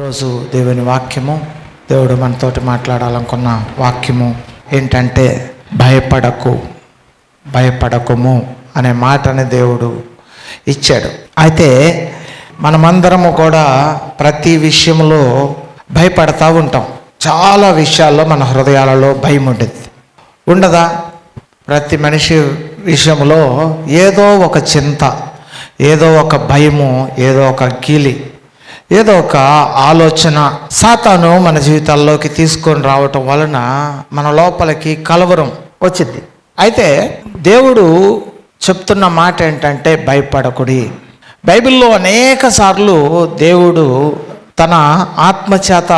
ఈరోజు దేవుని వాక్యము, దేవుడు మనతోటి మాట్లాడాలనుకున్న వాక్యము ఏంటంటే భయపడకుము అనే మాటని దేవుడు ఇచ్చాడు. అయితే మనమందరము కూడా ప్రతి విషయంలో భయపడతా ఉంటాం. చాలా విషయాల్లో మన హృదయాలలో భయం ఉండదా? ప్రతి మనిషి విషయంలో ఏదో ఒక చింత, ఏదో ఒక భయము, ఏదో ఒక గీలి, ఏదో ఒక ఆలోచన సాతాను మన జీవితాల్లోకి తీసుకొని రావటం వలన మన లోపలికి కలవరం వచ్చింది. అయితే దేవుడు చెప్తున్న మాట ఏంటంటే భయపడకుడి. బైబిల్లో అనేక సార్లు దేవుడు తన ఆత్మచేత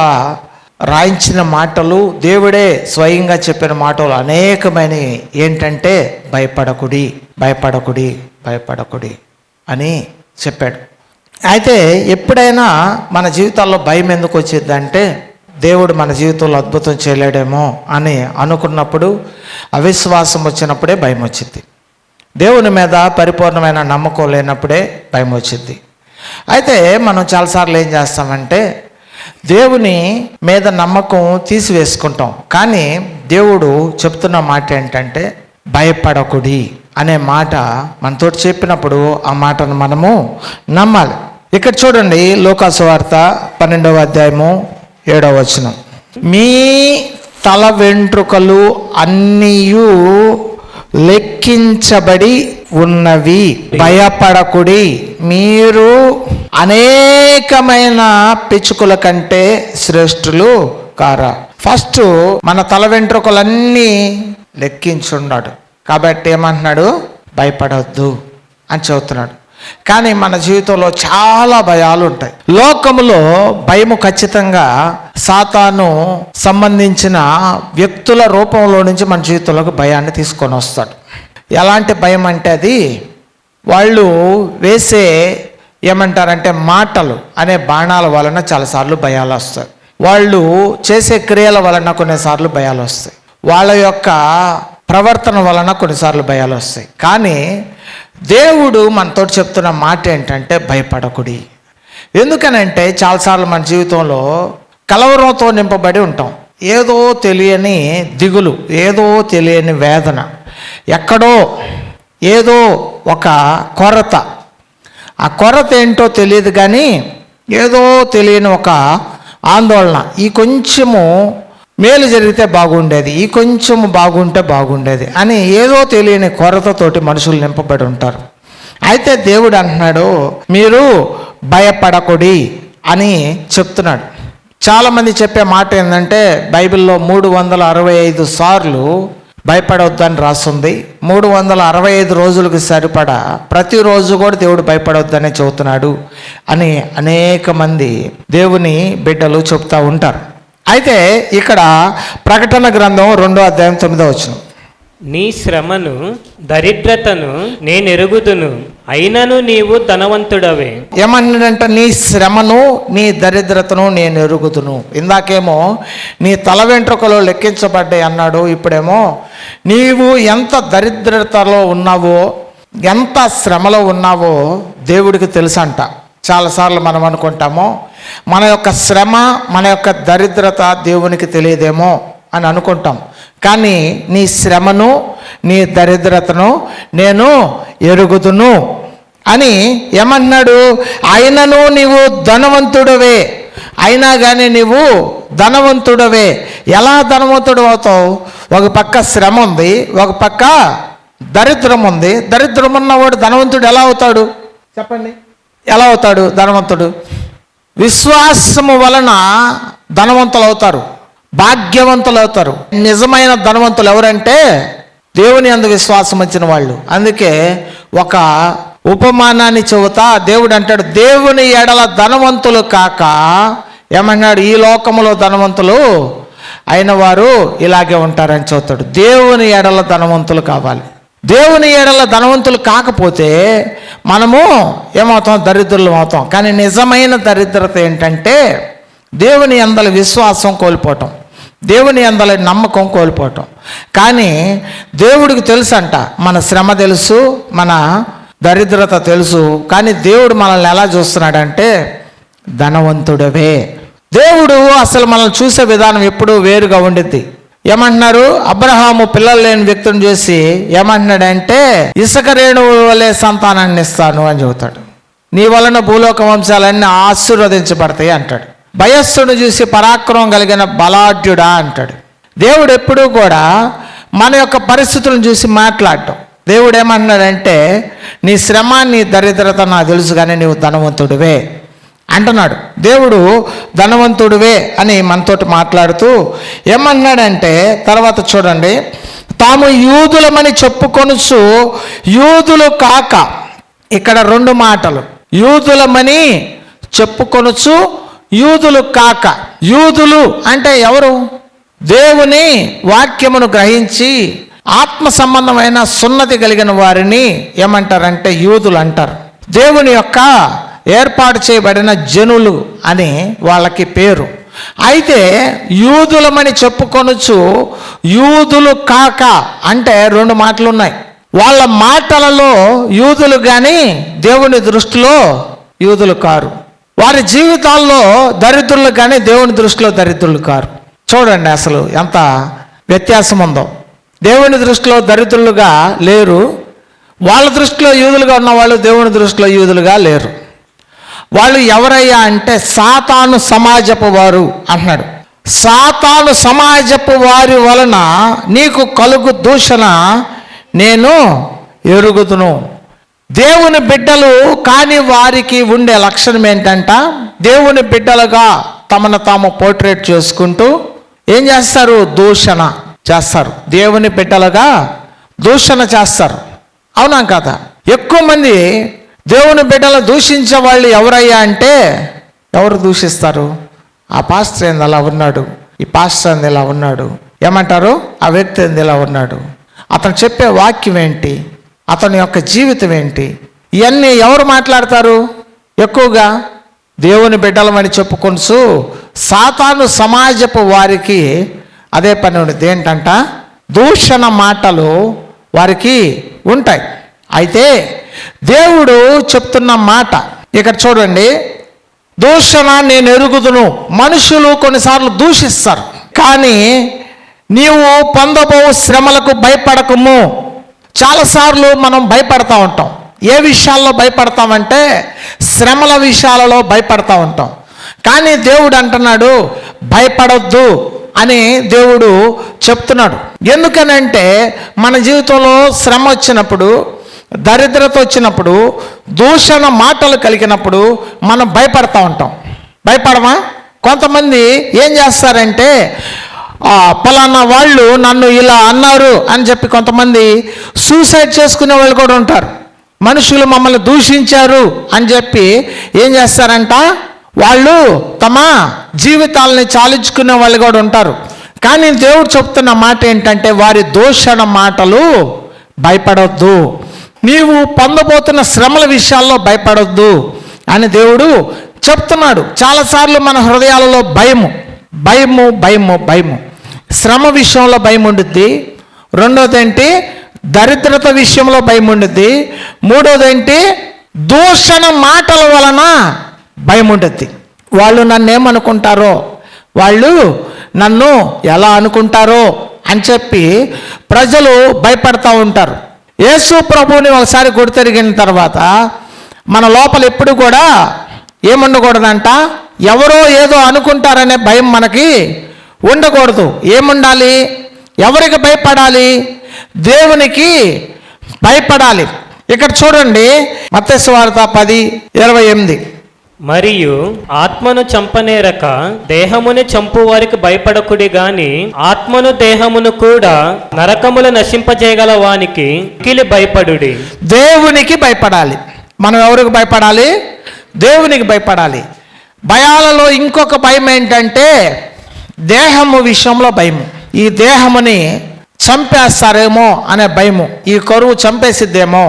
రాయించిన మాటలు, దేవుడే స్వయంగా చెప్పిన మాటలు అనేకమైనవి ఏంటంటే భయపడకుడి అని చెప్పాడు. అయితే ఎప్పుడైనా మన జీవితాల్లో భయం ఎందుకు వచ్చిందంటే దేవుడు మన జీవితంలో అద్భుతం చేయలేడేమో అని అనుకున్నప్పుడు, అవిశ్వాసం వచ్చినప్పుడే భయం వచ్చింది. దేవుని మీద పరిపూర్ణమైన నమ్మకం లేనప్పుడే భయం వచ్చింది. అయితే మనం చాలాసార్లు ఏం చేస్తామంటే దేవుని మీద నమ్మకం తీసివేసుకుంటాం. కానీ దేవుడు చెప్తున్న మాట ఏంటంటే భయపడకుడి అనే మాట మనతోటి చెప్పినప్పుడు ఆ మాటను మనము నమ్మాలి. ఇక్కడ చూడండి, లూకాసు వార్త 12వ అధ్యాయము 7వ వచనం. మీ తల వెంట్రుకలు అన్నీయు లెక్కించబడి ఉన్నవి, భయపడకుడి, మీరు అనేకమైన పిచ్చుకల కంటే శ్రేష్ఠులు కారా. ఫస్ట్ మన తల వెంట్రుకలన్నీ లెక్కించున్నాడు కాబట్టి ఏమంటున్నాడు? భయపడొద్దు అని చెబుతున్నాడు. కానీ మన జీవితంలో చాలా భయాలు ఉంటాయి. లోకములో భయము ఖచ్చితంగా సాతాను సంబంధించిన వ్యక్తుల రూపంలో నుంచి మన జీవితంలోకి భయాన్ని తీసుకొని వస్తాడు. ఎలాంటి భయం అంటే అది వాళ్ళు వేసే ఏమంటారంటే మాటలు అనే బాణాల వలన చాలాసార్లు భయాలు వస్తాయి. వాళ్ళు చేసే క్రియల వలన కొన్నిసార్లు భయాలు వస్తాయి. వాళ్ళ యొక్క ప్రవర్తన వలన కొన్నిసార్లు భయాలు వస్తాయి. కానీ దేవుడు మనతో చెప్తున్న మాట ఏంటంటే భయపడకుడి. ఎందుకనంటే చాలాసార్లు మన జీవితంలో కలవరంతో నింపబడి ఉంటాం. ఏదో తెలియని దిగులు, ఏదో తెలియని వేదన, ఎక్కడో ఏదో ఒక కొరత. ఆ కొరత ఏంటో తెలియదు కానీ ఏదో తెలియని ఒక ఆందోళన. ఈ కొంచెము మేలు జరిగితే బాగుండేది, ఈ కొంచెం బాగుంటే బాగుండేది అని ఏదో తెలియని కొరతతోటి మనుషులు నింపబడి ఉంటారు. అయితే దేవుడు అంటున్నాడు మీరు భయపడకుడి అని చెప్తున్నాడు. చాలామంది చెప్పే మాట ఏంటంటే బైబిల్లో 365 సార్లు భయపడవద్దని రాస్తుంది. 365 రోజులకు సరిపడా ప్రతిరోజు కూడా దేవుడు భయపడవద్దనే చెబుతున్నాడు అని అనేక మంది దేవుని బిడ్డలు చెప్తూ ఉంటారు. అయితే ఇక్కడ ప్రకటన గ్రంథం 2వ అధ్యాయం 9వ వచనం. నీ శ్రమను దరిద్రతను నేను ఎరుగుదును, అయినను నీవు ధనవంతుడవే. ఏమన్నాడంట? నీ శ్రమను నీ దరిద్రతను నేను ఎరుగుదును. ఇందాకేమో నీ తల వెంట్రుకలు లెక్కించబడ్డాయి అన్నాడు. ఇప్పుడేమో నీవు ఎంత దరిద్రతలో ఉన్నావో, ఎంత శ్రమలో ఉన్నావో దేవుడికి తెలుసంట. చాలాసార్లు మనం అనుకుంటాము మన యొక్క శ్రమ, మన యొక్క దరిద్రత దేవునికి తెలియదేమో అని అనుకుంటాం. కానీ నీ శ్రమను నీ దరిద్రతను నేను ఎరుగుదును అని ఏమన్నాడు? అయినను నీవు ధనవంతుడవే, అయినా కానీ నీవు ధనవంతుడవే. ఎలా ధనవంతుడు అవుతావు? ఒక పక్క శ్రమ ఉంది, ఒక పక్క దరిద్రం ఉంది. దరిద్రం ఉన్నవాడు ధనవంతుడు ఎలా అవుతాడు చెప్పండి? ఎలా అవుతాడు ధనవంతుడు? విశ్వాసము వలన ధనవంతులు అవుతారు, భాగ్యవంతులు అవుతారు. నిజమైన ధనవంతులు ఎవరంటే దేవుని యందు విశ్వాసం వచ్చిన వాళ్ళు. అందుకే ఒక ఉపమానాన్ని చెబుతా దేవుడు అంటాడు, దేవుని ఎడల ధనవంతులు కాక ఏమన్నాడు? ఈ లోకములో ధనవంతులు అయిన వారు ఇలాగే ఉంటారని చెబుతాడు. దేవుని ఎడల ధనవంతులు కావాలి. దేవుని ఎడల ధనవంతులు కాకపోతే మనము ఏమవుతాం? దరిద్రులు అవుతాం. కానీ నిజమైన దరిద్రత ఏంటంటే దేవుని యందల విశ్వాసం కోల్పోవటం, దేవుని యందల నమ్మకం కోల్పోవటం. కానీ దేవుడికి తెలుసు అంట, మన శ్రమ తెలుసు, మన దరిద్రత తెలుసు. కానీ దేవుడు మనల్ని ఎలా చూస్తున్నాడంటే ధనవంతుడవే దేవుడు అసలు మనల్ని చూసే విధానం ఎప్పుడూ వేరుగా ఉండిద్ది. ఏమంటున్నారు? అబ్రహాము పిల్లలు లేని వ్యక్తిని చూసి ఏమంటున్నాడంటే, ఇసుక రేణువు వలె సంతానాన్ని ఇస్తాను అని చెబుతాడు. నీ వలన భూలోక వంశాలన్నీ ఆశీర్వదించబడతాయి అంటాడు. భయస్సును చూసి పరాక్రమం కలిగిన బలాఢ్యుడా అంటాడు. దేవుడు ఎప్పుడూ కూడా మన యొక్క పరిస్థితులను చూసి మాట్లాడటం. దేవుడు ఏమంటున్నాడంటే, నీ శ్రమ నీ దరిద్రత నాకు తెలుసు కానీ నీవు ధనవంతుడివే అంటున్నాడు. దేవుడు ధనవంతుడివే అని మనతోటి మాట్లాడుతూ ఏమన్నాడంటే, తర్వాత చూడండి, తాము యూదులమని చెప్పుకొనుచు యూదులు కాక, ఇక్కడ రెండు మాటలు, యూదులమని చెప్పుకొనుచు యూదులు కాక. యూదులు అంటే ఎవరు? దేవుని వాక్యమును గ్రహించి ఆత్మ సంబంధమైన సున్నతి కలిగిన వారిని ఏమంటారంటే యూదులు అంటారు. దేవుని యొక్క ఏర్పాటు చేయబడిన జనులు అని వాళ్ళకి పేరు. అయితే యూదులమని చెప్పుకొనుచు యూదులు కాక అంటే రెండు మాటలు ఉన్నాయి. వాళ్ళ మాటలలో యూదులు కానీ దేవుని దృష్టిలో యూదులు కారు. వారి జీవితాల్లో దరిద్రులు కానీ దేవుని దృష్టిలో దరిద్రులు కారు. చూడండి అసలు ఎంత వ్యత్యాసం ఉందో. దేవుని దృష్టిలో దరిద్రులుగా లేరు, వాళ్ళ దృష్టిలో యూదులుగా ఉన్నవాళ్ళు దేవుని దృష్టిలో యూదులుగా లేరు. వాళ్ళు ఎవరయ్యా అంటే సాతాను సమాజపు వారు అంటున్నాడు. సాతాను సమాజపు వారి వలన నీకు కలుగు దూషణ నేను ఎరుగుదును. దేవుని బిడ్డలు కాని వారికి ఉండే లక్షణం ఏంటంట, దేవుని బిడ్డలుగా తమను తాము పోర్ట్రేట్ చేసుకుంటూ ఏం చేస్తారు? దూషణ చేస్తారు. దేవుని బిడ్డలుగా దూషణ చేస్తారు. అవునా కదా? ఎక్కువ మంది దేవుని బిడ్డలు దూషించే వాళ్ళు ఎవరయ్యా అంటే, ఎవరు దూషిస్తారు? ఆ పాస్టర్ ఏంది అలా ఉన్నాడు, ఈ పాస్టర్ ఏంది ఇలా ఉన్నాడు, ఏమంటారు? ఆ వ్యక్తి ఏంది ఇలా ఉన్నాడు, అతను చెప్పే వాక్యం ఏంటి, అతని యొక్క జీవితం ఏంటి, ఇవన్నీ ఎవరు మాట్లాడతారు? ఎక్కువగా దేవుని బిడ్డలమని చెప్పుకొనుచు సాతాను సమాజపు వారికి అదే పని ఉండేది. ఏంటంట? దూషణ మాటలు వారికి ఉంటాయి. అయితే దేవుడు చెప్తున్న మాట ఇక్కడ చూడండి, దూషణ నేను ఎరుగుదును. మనుషులు కొన్నిసార్లు దూషిస్తారు, కానీ నీవు పొందబో శ్రమలకు భయపడకము. చాలాసార్లు మనం భయపడతా ఉంటాం. ఏ విషయాల్లో భయపడతామంటే శ్రమల విషయాలలో భయపడతా ఉంటాం. కానీ దేవుడు అంటున్నాడు భయపడొద్దు అని దేవుడు చెప్తున్నాడు. ఎందుకనంటే మన జీవితంలో శ్రమ వచ్చినప్పుడు, దరిద్రత వచ్చినప్పుడు, దూషణ మాటలు కలిగినప్పుడు మనం భయపడతా ఉంటాం. భయపడమా? కొంతమంది ఏం చేస్తారంటే, పలానా వాళ్ళు నన్ను ఇలా అన్నారు అని చెప్పి కొంతమంది సూసైడ్ చేసుకునే వాళ్ళు కూడా ఉంటారు. మనుషులు మమ్మల్ని దూషించారు అని చెప్పి ఏం చేస్తారంట, వాళ్ళు తమ జీవితాలని చాలించుకునే వాళ్ళు కూడా ఉంటారు. కానీ దేవుడు చెప్తున్న మాట ఏంటంటే, వారి దూషణ మాటలు భయపడొద్దు, నీవు పొందబోతున్న శ్రమల విషయాల్లో భయపడొద్దు అని దేవుడు చెప్తున్నాడు. చాలాసార్లు మన హృదయాలలో భయము భయము భయము భయము శ్రమ విషయంలో భయం ఉండుద్ది. రెండోది ఏంటి? దరిద్రత విషయంలో భయం ఉండుద్ది. మూడోది ఏంటి? దూషణ మాటల వలన భయం ఉంటుంది. వాళ్ళు నన్ను ఏమనుకుంటారో, వాళ్ళు నన్ను ఎలా అనుకుంటారో అని చెప్పి ప్రజలు భయపడతా ఉంటారు. యేసు ప్రభువుని ఒకసారి గుర్తెరిగిన తర్వాత మన లోపల ఎప్పుడు కూడా ఏముండకూడదంట, ఎవరో ఏదో అనుకుంటారనే భయం మనకి ఉండకూడదు. ఏముండాలి? ఎవరికి భయపడాలి? దేవునికి భయపడాలి. ఇక్కడ చూడండి మత్తయి సువార్త 10:28. మరియు ఆత్మను చంపనేరక దేహముని చంపు వారికి భయపడకుడి గాని ఆత్మను దేహమును కూడా నరకములు నశింపజేయగల వానికి మిక్కిలి భయపడుడి. దేవునికి భయపడాలి. మనం ఎవరికి భయపడాలి? దేవునికి భయపడాలి. భయాలలో ఇంకొక భయం ఏంటంటే దేహము విషయంలో భయము. ఈ దేహముని చంపేస్తారేమో అనే భయము, ఈ కరువు చంపేసిద్దేమో,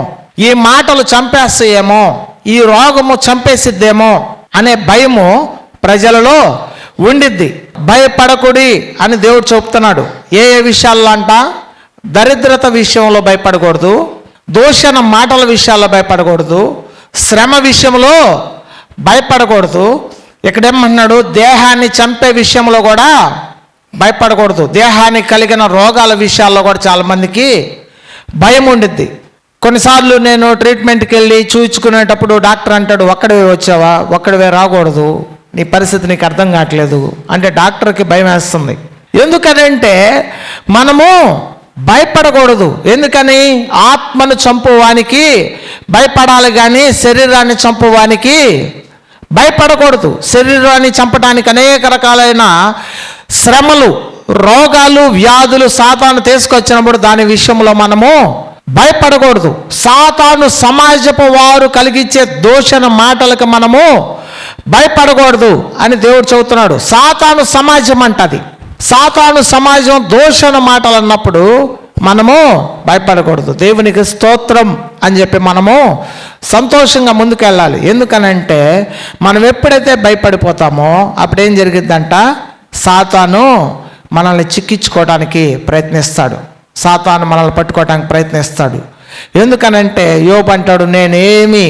ఈ మాటలు చంపేస్తాయేమో, ఈ రోగము చంపేసిద్దేమో అనే భయము ప్రజలలో ఉండిద్ది. భయపడకుడి అని దేవుడు చెప్తున్నాడు. ఏ ఏ విషయాల్లో అంట? దరిద్రత విషయంలో భయపడకూడదు, దూషణ మాటల విషయాల్లో భయపడకూడదు, శ్రమ విషయంలో భయపడకూడదు, ఇక్కడేమన్నాడు, దేహాన్ని చంపే విషయంలో కూడా భయపడకూడదు. దేహానికి కలిగిన రోగాల విషయాల్లో కూడా చాలామందికి భయం ఉండిద్ది. కొన్నిసార్లు నేను ట్రీట్మెంట్కి వెళ్ళి చూయించుకునేటప్పుడు డాక్టర్ అంటాడు, ఒక్కడివే వచ్చావా, ఒక్కడివే రాకూడదు, నీ పరిస్థితి నీకు అర్థం కావట్లేదు అంటే డాక్టర్కి భయం వేస్తుంది. ఎందుకనంటే మనము భయపడకూడదు. ఎందుకని? ఆత్మను చంపువానికి భయపడాలి కానీ శరీరాన్ని చంపువానికి భయపడకూడదు. శరీరాన్ని చంపడానికి అనేక రకాలైన శ్రమలు, రోగాలు, వ్యాధులు సాతాను తీసుకొచ్చినప్పుడు దాని విషయంలో మనము భయపడకూడదు. సాతాను సమాజపు వారు కలిగించే దూషణ మాటలకు మనము భయపడకూడదు అని దేవుడు చెబుతున్నాడు. సాతాను సమాజం అంటది. సాతాను సమాజం దూషణ మాటలు అన్నప్పుడు మనము భయపడకూడదు. దేవునికి స్తోత్రం అని చెప్పి మనము సంతోషంగా ముందుకెళ్ళాలి. ఎందుకనంటే మనం ఎప్పుడైతే భయపడిపోతామో అప్పుడు ఏం జరిగిద్దంట, సాతాను మనల్ని చిక్కించుకోవడానికి ప్రయత్నిస్తాడు. సాతాను మనల్ని పట్టుకోవడానికి ప్రయత్నిస్తాడు. ఎందుకనంటే యోబు అంటాడు, నేనేమి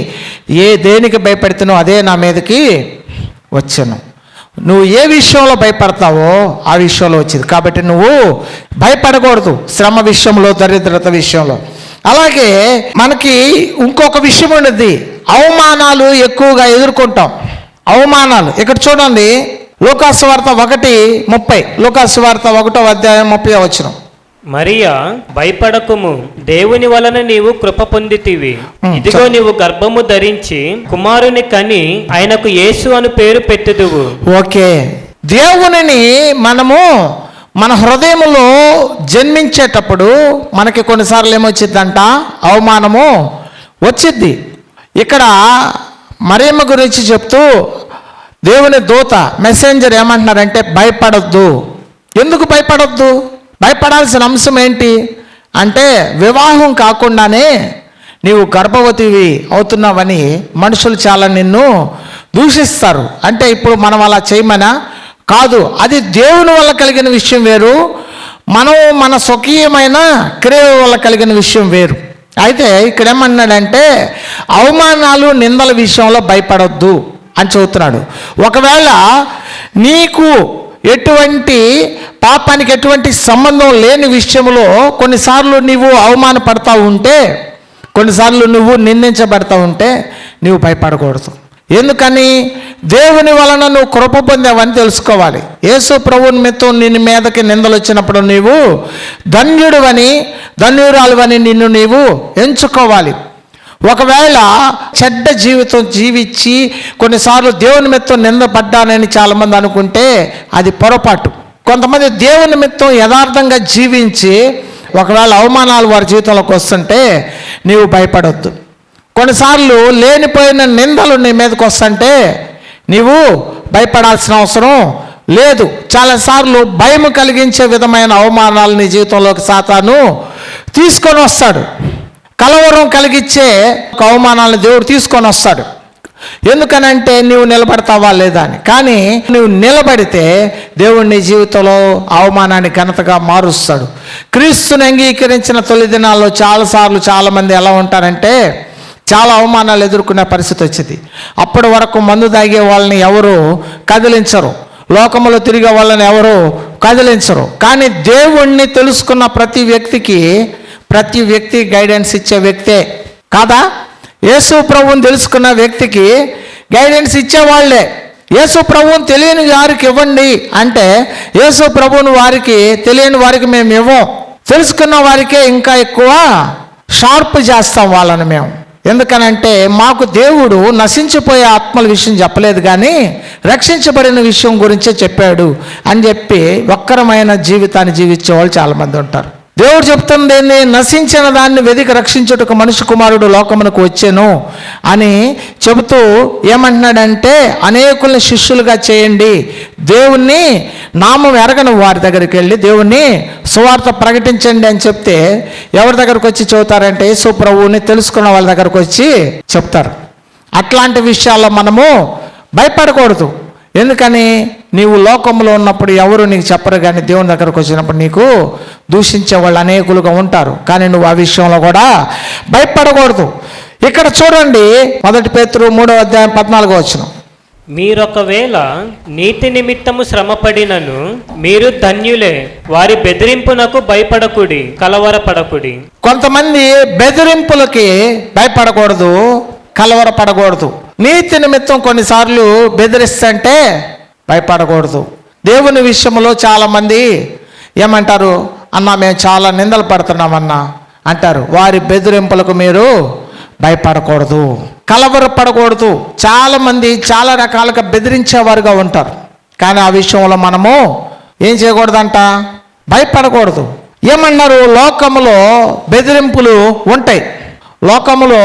దేనికి భయపెడుతునో అదే నా మీదకి వచ్చాను. నువ్వు ఏ విషయంలో భయపడతావో ఆ విషయంలో వచ్చింది. కాబట్టి నువ్వు భయపడకూడదు, శ్రమ విషయంలో, దరిద్రత విషయంలో. అలాగే మనకి ఇంకొక విషయం ఉండేది, అవమానాలు ఎక్కువగా ఎదుర్కొంటాం. అవమానాలు ఇక్కడ చూడండి, లూకాసు వార్త 1:30, లూకాసు వార్త 1:30. మరియా, భయపడకుము, దేవుని వలన నీవు కృప పొందితివి. ఇదిగో నీవు గర్భము ధరించి కుమారుని కని ఆయనకు యేసు అని పేరు పెట్టుదువు. ఓకే, దేవునిని మనము మన హృదయంలో జన్మించేటప్పుడు మనకి కొన్నిసార్లు ఏమొచ్చిద్దంట, అవమానము వచ్చిద్ది. ఇక్కడ మరియమ్మ గురించి చెప్తూ దేవుని దూత, మెసెంజర్ ఏమంటున్నారంటే భయపడొద్దు. ఎందుకు భయపడొద్దు? భయపడాల్సిన అంశం ఏంటి అంటే, వివాహం కాకుండానే నీవు గర్భవతివి అవుతున్నావని మనుషులు చాలా నిన్ను దూషిస్తారు. అంటే ఇప్పుడు మనం అలా చేయమనా? కాదు, అది దేవుని వల్ల కలిగిన విషయం వేరు, మనం మన స్వకీయమైన క్రియ వల్ల కలిగిన విషయం వేరు. అయితే ఇక్కడ ఏమన్నాడంటే, అవమానాలు, నిందల విషయంలో భయపడొద్దు అని చెబుతున్నాడు. ఒకవేళ నీకు ఎటువంటి పాపానికి ఎటువంటి సంబంధం లేని విషయంలో కొన్నిసార్లు నీవు అవమానపడతా ఉంటే, కొన్నిసార్లు నువ్వు నిందించబడతా ఉంటే నీవు భయపడకూడదు. ఎందుకని? దేవుని వలన నువ్వు కృప పొందావని తెలుసుకోవాలి. యేసు ప్రభువు నిమిత్తం నిన్ను మీదకి నిందలు వచ్చినప్పుడు నీవు ధన్యుడువని, ధన్యురాలువని నిన్ను నీవు ఎంచుకోవాలి. ఒకవేళ చెడ్డ జీవితం జీవించి కొన్నిసార్లు దేవుని నిమిత్తం నిందపడ్డానని చాలామంది అనుకుంటే అది పొరపాటు. కొంతమంది దేవుని నిమిత్తం యథార్థంగా జీవించి ఒకవేళ అవమానాలు వారి జీవితంలోకి వస్తుంటే నీవు భయపడొద్దు. కొన్నిసార్లు లేనిపోయిన నిందలు నీ మీదకి వస్తుంటే నీవు భయపడాల్సిన అవసరం లేదు. చాలాసార్లు భయం కలిగించే విధమైన అవమానాలు నీ జీవితంలోకి సాతాను తీసుకొని వస్తాడు. కలవరం కలిగించే అవమానాలను దేవుడు తీసుకొని వస్తాడు. ఎందుకనంటే నీవు నిలబడతావా లేదా అని. కానీ నువ్వు నిలబడితే దేవుడు నీ జీవితంలో అవమానాన్ని ఘనతగా మారుస్తాడు. క్రీస్తుని అంగీకరించిన తొలి దినాల్లో చాలాసార్లు చాలామంది ఎలా ఉంటారంటే చాలా అవమానాలు ఎదుర్కొనే పరిస్థితి వచ్చింది. అప్పటి వరకు మందు తాగే వాళ్ళని ఎవరు కదిలించరు, లోకంలో తిరిగే వాళ్ళని ఎవరు కదిలించరు. కానీ దేవుణ్ణి తెలుసుకున్న ప్రతి వ్యక్తి గైడెన్స్ ఇచ్చే వ్యక్తే కాదా? యేసు ప్రభువుని తెలుసుకున్న వ్యక్తికి గైడెన్స్ ఇచ్చేవాళ్లే. యేసు ప్రభువుని తెలియని వారికి ఇవ్వండి అంటే యేసు ప్రభువుని వారికి తెలియని వారికి మేము ఇవ్వం. తెలుసుకున్న వారికే ఇంకా ఎక్కువ షార్ప్ చేస్తాం వాళ్ళని మేము. ఎందుకనంటే మాకు దేవుడు నశించిపోయే ఆత్మల విషయం చెప్పలేదు కానీ రక్షించబడిన విషయం గురించే చెప్పాడు అని చెప్పి వక్రమైన జీవితాన్ని జీవించే వాళ్ళు చాలామంది ఉంటారు. దేవుడు చెప్తుంది ఏంది? నశించిన దాన్ని వెదికి రక్షించుటకు మనుష్య కుమారుడు లోకమునకు వచ్చెను అని చెబుతూ ఏమంటున్నాడంటే, అనేకుల్ని శిష్యులుగా చేయండి, దేవుణ్ణి నామం ఎరగని వారి దగ్గరికి వెళ్ళి దేవుణ్ణి సువార్త ప్రకటించండి అని చెప్తే ఎవరి దగ్గరకు వచ్చి చెబుతారంటే యేసు ప్రభువుని తెలుసుకున్న వాళ్ళ దగ్గరకు వచ్చి చెప్తారు. అట్లాంటి విషయాల్లో మనము భయపడకూడదు. ఎందుకని? నీవు లోకంలో ఉన్నప్పుడు ఎవరు నీకు చెప్పరు, కానీ దేవుని దగ్గరకు వచ్చినప్పుడు నీకు దూషించే వాళ్ళు అనేకులుగా ఉంటారు. కానీ నువ్వు ఆ విషయంలో కూడా భయపడకూడదు. ఇక్కడ చూడండి, 1 పేతురు 3:14. మీరొకవేళ నీతి నిమిత్తము శ్రమపడినను మీరు ధన్యులే. వారి బెదిరింపునకు భయపడకుడి, కలవరపడకుడి. కొంతమంది బెదిరింపులకి భయపడకూడదు, కలవరపడకూడదు. నీతి నిమిత్తం కొన్నిసార్లు బెదిరిస్తుంటే భయపడకూడదు. దేవుని విషయంలో చాలామంది ఏమంటారు, అన్నా మేము చాలా నిందలు పడుతున్నామన్నా అంటారు. వారి బెదిరింపులకు మీరు భయపడకూడదు, కలవరపడకూడదు. చాలామంది చాలా రకాలుగా బెదిరించేవారుగా ఉంటారు. కానీ ఆ విషయంలో మనము ఏం చేయకూడదంట, భయపడకూడదు. ఏమన్నారు, లోకములో బెదిరింపులు ఉంటాయి. లోకములో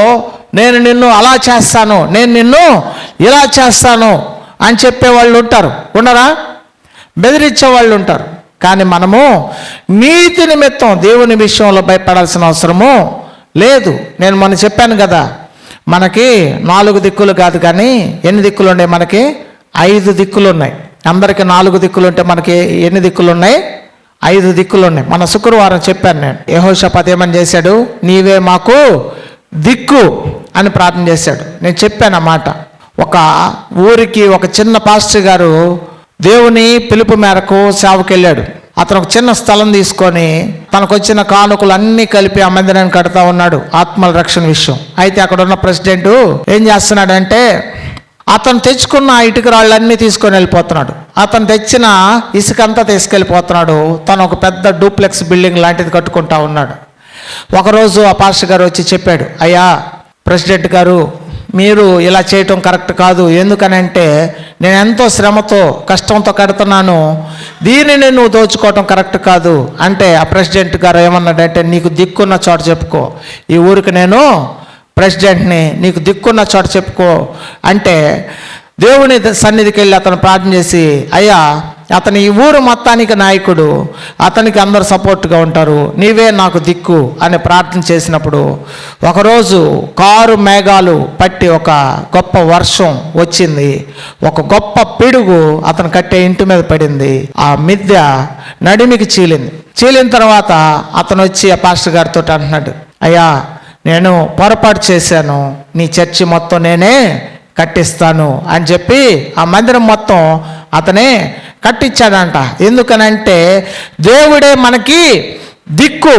నేను నిన్ను అలా చేస్తాను, నేను నిన్ను ఇలా చేస్తాను అని చెప్పేవాళ్ళు ఉంటారు, ఉండరా? బెదిరించే వాళ్ళు ఉంటారు. కానీ మనము నీతి నిమిత్తం దేవుని విషయంలో భయపడాల్సిన అవసరము లేదు. నేను మొన్న చెప్పాను కదా, మనకి 4 దిక్కులు కాదు కానీ ఎన్ని దిక్కులు ఉన్నాయి? మనకి 5 దిక్కులు ఉన్నాయి. అందరికీ 4 దిక్కులు ఉంటే మనకి ఎన్ని దిక్కులు ఉన్నాయి? 5 దిక్కులు ఉన్నాయి. మన శుక్రవారం చెప్పాను నేను. యెహోషాపాతు ఏమని చేశాడు? నీవే మాకు దిక్కు అని ప్రార్థన చేశాడు. నేను చెప్పాను అన్నమాట. ఒక ఊరికి ఒక చిన్న పాస్టర్ గారు దేవుని పిలుపు మేరకు సేవకి వెళ్ళాడు. అతను ఒక చిన్న స్థలం తీసుకొని తనకు వచ్చిన కానుకలు అన్నీ కలిపి ఆ మందిరాన్ని కడతా ఉన్నాడు, ఆత్మల రక్షణ విషయం. అయితే అక్కడ ఉన్న ప్రెసిడెంట్ ఏం చేస్తున్నాడంటే, అతను తెచ్చుకున్న ఇటుక రాళ్ళన్నీ తీసుకొని వెళ్ళిపోతున్నాడు. అతను తెచ్చిన ఇసుక అంతా తీసుకెళ్ళిపోతున్నాడు. తను ఒక పెద్ద డూప్లెక్స్ బిల్డింగ్ లాంటిది కట్టుకుంటా ఉన్నాడు. ఒకరోజు ఆ పాస్టర్ గారు వచ్చి చెప్పాడు, అయ్యా ప్రెసిడెంట్ గారు, మీరు ఇలా చేయటం కరెక్ట్ కాదు. ఎందుకనంటే నేను ఎంతో శ్రమతో కష్టంతో కడుతున్నాను, దీనిని నువ్వు దోచుకోవటం కరెక్ట్ కాదు అంటే ఆ ప్రెసిడెంట్ గారు ఏమన్నాడంటే, నీకు దిక్కున్న చోట చెప్పుకో, ఈ ఊరికి నేను ప్రెసిడెంట్ని, నీకు దిక్కున్న చోట చెప్పుకో అంటే దేవుని సన్నిధికి వెళ్ళి అతను ప్రార్థన చేసి, అయ్యా అతని ఈ ఊరు మొత్తానికి నాయకుడు, అతనికి అందరు సపోర్ట్గా ఉంటారు, నీవే నాకు దిక్కు అని ప్రార్థన చేసినప్పుడు ఒకరోజు కారు మేఘాలు పట్టి ఒక గొప్ప వర్షం వచ్చింది. ఒక గొప్ప పిడుగు అతను కట్టే ఇంటి మీద పడింది. ఆ మిద్దె నడిమికి చీలింది. చీలిన తర్వాత అతను వచ్చి ఆ పాస్టర్ గారితో అంటున్నాడు, అయ్యా నేను పొరపాటు చేశాను, నీ చర్చి మొత్తం నేనే కట్టిస్తాను అని చెప్పి ఆ మందిరం మొత్తం అతనే కట్టించాడంట. ఎందుకనంటే దేవుడే మనకి దిక్కు.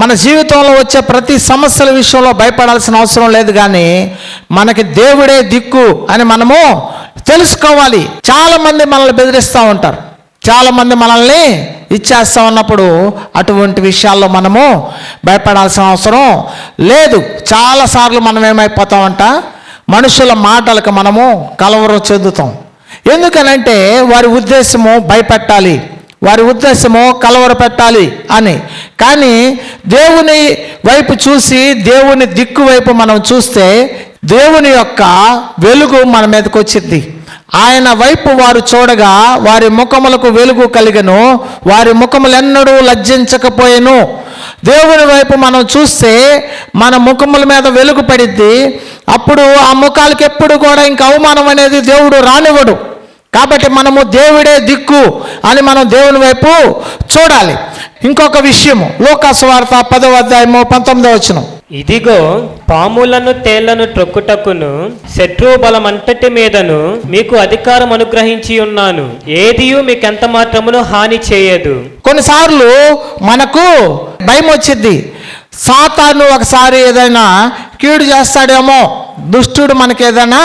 మన జీవితంలో వచ్చే ప్రతి సమస్యల విషయంలో భయపడాల్సిన అవసరం లేదు, కానీ మనకి దేవుడే దిక్కు అని మనము తెలుసుకోవాలి. చాలామంది మనల్ని బెదిరిస్తూ ఉంటారు, చాలామంది మనల్ని ఇచ్చేస్తా ఉన్నప్పుడు అటువంటి విషయాల్లో మనము భయపడాల్సిన అవసరం లేదు. చాలాసార్లు మనం ఏమైపోతామంట, మనుషుల మాటలకు మనము కలవరం చెందుతాం. ఎందుకనంటే వారి ఉద్దేశము భయపెట్టాలి, వారి ఉద్దేశము కలవరపెట్టాలి అని. కానీ దేవుని వైపు చూసి, దేవుని దిక్కు వైపు మనం చూస్తే దేవుని యొక్క వెలుగు మన మీదకి వచ్చింది. ఆయన వైపు వారు చూడగా వారి ముఖములకు వెలుగు కలిగెను, వారి ముఖములెన్నడూ లజ్జించకపోయెను. దేవుని వైపు మనం చూస్తే మన ముఖముల మీద వెలుగు పడిద్ది. అప్పుడు ఆ ముఖాలకు ఎప్పుడు కూడా ఇంకా అవమానం అనేది దేవుడు రానివ్వడు. కాబట్టి మనము దేవుడే దిక్కు అని మనం దేవుని వైపు చూడాలి. ఇంకొక విషయము, లూకా సువార్త 10వ అధ్యాయము 19వ వచనం. ఇదిగో పాములను తేళ్లను త్రొక్కుటకును శత్రువు బలమంతటి మీదను మీకు అధికారం అనుగ్రహించి ఉన్నాను, ఏదియు మీకెంత మాత్రమును హాని చేయదు. కొన్నిసార్లు మనకు భయం వచ్చింది. సాతాను ఒకసారి ఏదైనా కీడు చేస్తాడేమో, దుష్టుడు మనకి ఏదైనా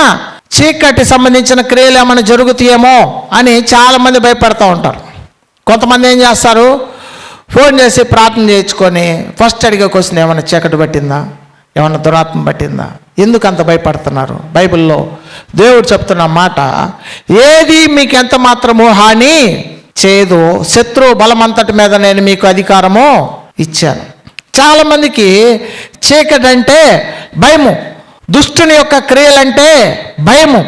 చీకటి సంబంధించిన క్రియలు ఏమైనా జరుగుతాయేమో అని చాలామంది భయపడుతూ ఉంటారు. కొంతమంది ఏం చేస్తారు, ఫోన్ చేసి ప్రార్థన చేయించుకొని ఫస్ట్ అడిగే క్వశ్చన్, ఏమైనా చీకటి పట్టిందా, ఏమన్నా దురాత్మ పట్టిందా? ఎందుకు అంత భయపడుతున్నారు? బైబిల్లో దేవుడు చెప్తున్న మాట, ఏది మీకు ఎంత మాత్రము హాని చేయదు, శత్రు బలమంతటి మీద నేను మీకు అధికారము ఇచ్చాను. చాలామందికి చీకటి అంటే భయము, దుష్టుని యొక్క క్రియలంటే భయము.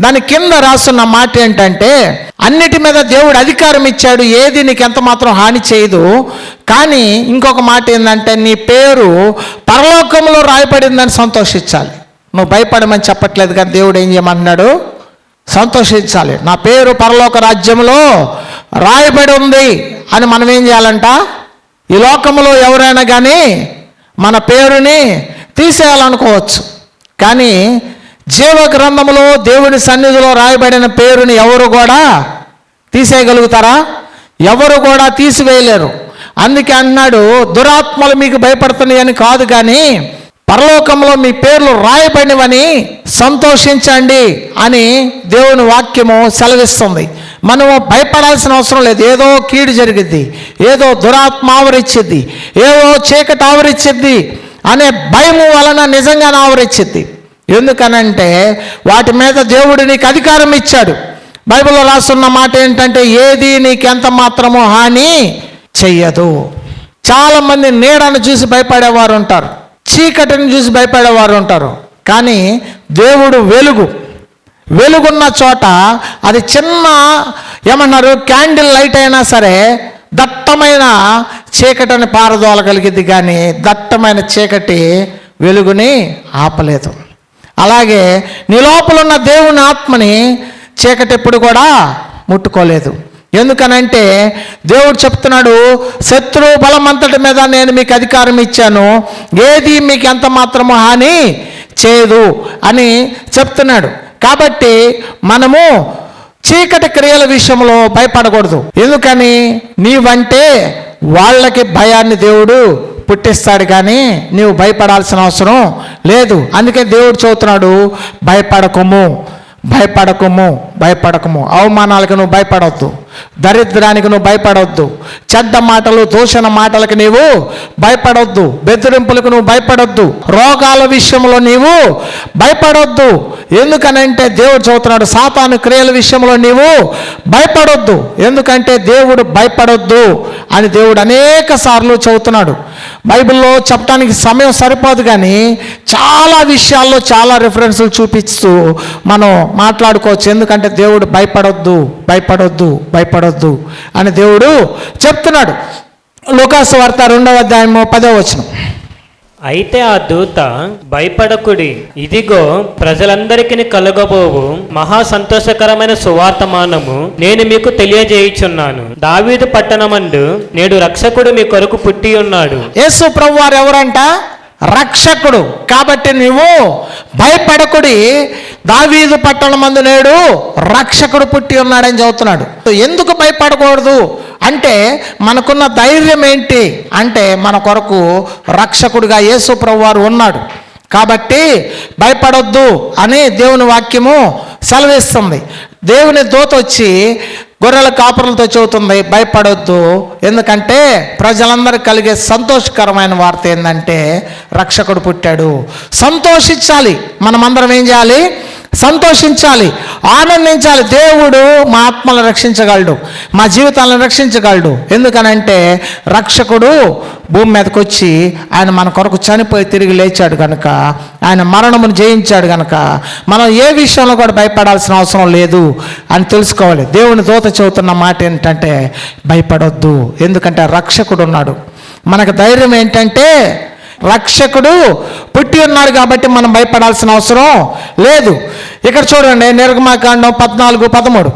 దాని కింద రాస్తున్న మాట ఏంటంటే, అన్నిటి మీద దేవుడు అధికారం ఇచ్చాడు, ఏది నీకు ఎంత మాత్రం హాని చేయదు. కానీ ఇంకొక మాట ఏంటంటే, నీ పేరు పరలోకంలో రాయబడిందని సంతోషించాలి. నువ్వు భయపడమని చెప్పట్లేదు, కానీ దేవుడు ఏం చేయమంటున్నాడు, సంతోషించాలి. నా పేరు పరలోక రాజ్యంలో రాయబడి ఉంది అని మనం ఏం చేయాలంట, ఈ లోకంలో ఎవరైనా కానీ మన పేరుని తీసేయాలనుకోవచ్చు, కానీ జీవ గ్రంథములో దేవుని సన్నిధిలో రాయబడిన పేరుని ఎవరు కూడా తీసేయగలుగుతారా? ఎవరు కూడా తీసివేయలేరు. అందుకే అన్నాడు, దురాత్మలు మీకు భయపడుతున్నాయి అని కాదు, కానీ పరలోకంలో మీ పేర్లు రాయబడినవని సంతోషించండి అని దేవుని వాక్యము సెలవిస్తుంది. మనము భయపడాల్సిన అవసరం లేదు. ఏదో కీడు జరిగిద్ది, ఏదో దురాత్మ ఆవరించిద్ది, ఏదో చీకటి ఆవరించిద్ది అనే భయము వలన నిజంగానే ఆవరించిద్ది. ఎందుకనంటే వాటి మీద దేవుడు నీకు అధికారం ఇచ్చాడు. బైబిల్లో రాస్తున్న మాట ఏంటంటే, ఏది నీకెంత మాత్రమో హాని చెయ్యదు. చాలామంది నీడను చూసి భయపడేవారు ఉంటారు, చీకటిని చూసి భయపడేవారు ఉంటారు. కానీ దేవుడు వెలుగున్న చోట అది చిన్న ఏమన్నారు క్యాండిల్ లైట్ అయినా సరే దట్టమైన చీకటిని పారదోలగలిగింది, కానీ దట్టమైన చీకటి వెలుగుని ఆపలేదు. అలాగే నీ లోపల ఉన్న దేవుని ఆత్మని చీకటి ఎప్పుడు కూడా ముట్టుకోలేదు. ఎందుకనంటే దేవుడు చెప్తున్నాడు, శత్రు బలమంతటి మీద నేను మీకు అధికారం ఇచ్చాను, ఏది మీకు ఎంత మాత్రమో హాని చేయదు అని చెప్తున్నాడు. కాబట్టి మనము చీకటి క్రియల విషయంలో భయపడకూడదు. ఎందుకని? నీవంటే వాళ్ళకి భయాన్ని దేవుడు పుట్టిస్తాడు, కానీ నీవు భయపడాల్సిన అవసరం లేదు. అందుకే దేవుడు చెబుతున్నాడు, భయపడకము. అవమానాలకు నువ్వు భయపడవద్దు, దరిద్రానికి నువ్వు భయపడవద్దు, చెడ్డ మాటలు దూషణ మాటలకు నీవు భయపడవద్దు, బెదిరింపులకు నువ్వు భయపడవద్దు, రోగాల విషయంలో నీవు భయపడవద్దు. ఎందుకనంటే దేవుడు చెబుతున్నాడు, సాతాను క్రియల విషయంలో నీవు భయపడవద్దు. ఎందుకంటే దేవుడు భయపడవద్దు అని దేవుడు అనేక సార్లు చెబుతున్నాడు. బైబిల్లో చెప్పడానికి సమయం సరిపోదు, కానీ చాలా విషయాల్లో చాలా రిఫరెన్సులు చూపిస్తూ మనం మాట్లాడుకోవచ్చు. ఎందుకంటే దేవుడు భయపడొద్దు అని దేవుడు చెప్తున్నాడు. లూకాసు వార్త 2వ అధ్యాయము 10వ వచనం. అయితే ఆ దూత, భయపడకుడి, ఇదిగో ప్రజలందరికీ కలుగబోవు మహా సంతోషకరమైన సువార్తమానము నేను మీకు తెలియజేయుచున్నాను. దావీదు పట్టణమందు నేడు రక్షకుడు మీ కొరకు పుట్టి ఉన్నాడు. యేసు ప్రభువారు ఎవరంట? రక్షకుడు. కాబట్టి నువ్వు భయపడకుడి, దావీదు పట్టణమందు నేడు రక్షకుడు పుట్టి ఉన్నాడని చెబుతున్నాడు. ఎందుకు భయపడకూడదు అంటే, మనకున్న ధైర్యం ఏంటి అంటే, మన కొరకు రక్షకుడిగా యేసు ప్రభువారు ఉన్నాడు. కాబట్టి భయపడొద్దు అని దేవుని వాక్యము సెలవిస్తుంది. దేవుని దూత వచ్చి గొర్రెల కాపరులతో చెబుతుంది, భయపడొద్దు. ఎందుకంటే ప్రజలందరికీ కలిగే సంతోషకరమైన వార్త ఏంటంటే, రక్షకుడు పుట్టాడు. సంతోషించాలి. మనమందరం ఏం చేయాలి? సంతోషించాలి, ఆనందించాలి. దేవుడు మా ఆత్మలను రక్షించగలడు, మా జీవితాలను రక్షించగలడు. ఎందుకనంటే రక్షకుడు భూమి మీదకి వచ్చి ఆయన మన కొరకు చనిపోయి తిరిగి లేచాడు కనుక, ఆయన మరణమును జయించాడు కనుక మనం ఏ విషయంలో కూడా భయపడాల్సిన అవసరం లేదు అని తెలుసుకోవాలి. దేవుని దూత చెబుతున్న మాట ఏంటంటే, భయపడొద్దు. ఎందుకంటే రక్షకుడు ఉన్నాడు. మనకు ధైర్యం ఏంటంటే, రక్షకుడు పుట్టి ఉన్నాడు కాబట్టి మనం భయపడాల్సిన అవసరం లేదు. ఇక్కడ చూడండి, నిర్గమాకాండం 14:13.